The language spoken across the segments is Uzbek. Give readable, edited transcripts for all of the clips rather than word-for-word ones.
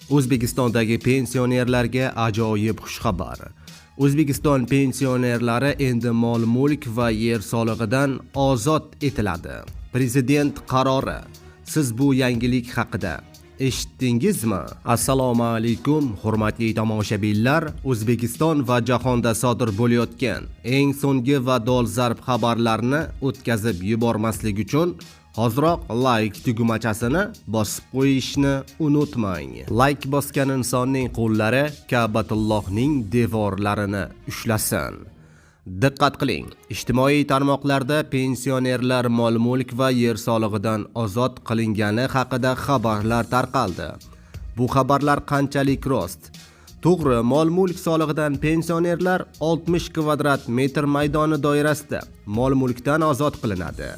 O'zbekistondagi pensionerlarga ajoyib xushxabar. O'zbekiston pensionerlari endi mol-mulk va yer solig'idan ozod etiladi. Prezident qarori. Siz bu yangilik haqida eshitdingizmi? Assalomu alaykum, hurmatli tomoshabinlar. O'zbekiston va jahonda sodir bo'layotgan eng so'nggi va dolzarb xabarlarni o'tkazib yubormaslik uchun hoziroq like tugmachasini bosib qo'yishni unutmang. Like bosgan insonning qo'llari Ka'batullohning devorlarini ushlasin. Diqqat qiling. Ijtimoiy tarmoqlarda pensionerlar mol-mulk va yer solig'idan ozod qilingani haqida xabarlar tarqaldi. Bu xabarlar qanchalik rost? To'g'ri, mol-mulk solig'idan pensionerlar 60 kvadrat metr maydoni doirasida mol-mulkdan ozod qilinadi.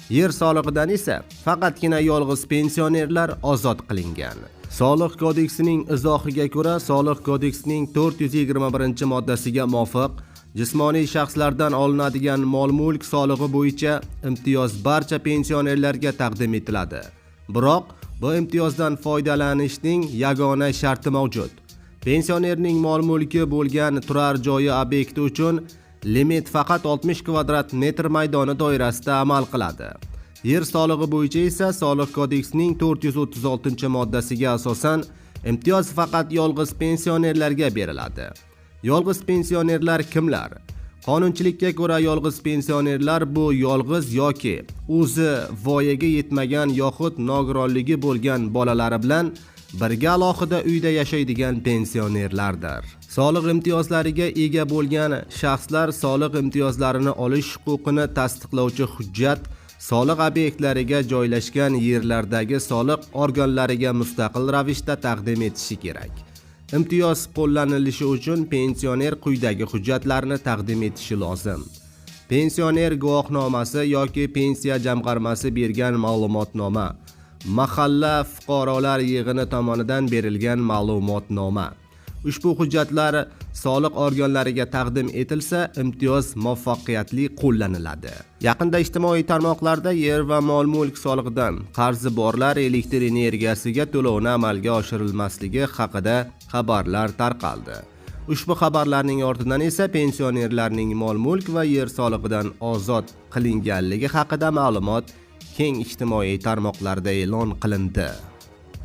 Yer solig'idan esa faqatgina yolg'iz pensionerlar ozod qilingan. Soliq kodeksining izohiga ko'ra, Soliq kodeksining 421-moddasiga muvofiq jismoniy shaxslardan olinadigan mol-mulk solig'i bo'yicha imtiyoz barcha pensionerlarga taqdim etiladi. Biroq bu imtiyozdan foydalanishning yagona sharti mavjud. Pensionerning mol-mulki bo'lgan turar joyi obyekti uchun limit faqat 60 kvadrat metr maydoni doirasida amal qiladi. Yer solig'i bo'yicha esa Soliq kodeksining 436-moddasiga asosan imtiyoz faqat yolg'iz pensionerlarga beriladi. Yolg'iz pensionerlar kimlar? Qonunchilikka ko'ra yolg'iz pensionerlar bu yolg'iz yoki o'zi voyaga yetmagan yoxud nogironligi bo'lgan bolalari bilan birga alohida uyda yashaydigan pensionerlardir. Soliq imtiyozlariga ega bo'lgan shaxslar soliq imtiyozlarini olish huquqini tasdiqlovchi hujjat soliq obyektlariga joylashgan yerlardagi soliq organlariga mustaqil ravishda taqdim etishi kerak. Imtiyoz qo'llanilishi uchun pensioner quyidagi hujjatlarni taqdim etishi lozim. Pensioner guvohnomasi yoki pensiya jamg'armasi bergan ma'lumotnoma, mahalla fuqarolar yig'ini tomonidan berilgan ma'lumotnoma. Ushbu hujjatlar soliq organlariga taqdim etilsa, imtiyoz muvaffaqiyatli qo'llaniladi. Yaqinda ijtimoiy tarmoqlarda yer va mol-mulk solig'idan qarzi borlar elektr energiyasiga to'lovni amalga oshirilmasligi haqida xabarlar tarqaldi. Ushbu xabarlarning ortidan esa pensionerlarning mol-mulk va yer solig'idan ozod qilinganligi haqida ma'lumot keng ijtimoiy tarmoqlarda e'lon qilindi.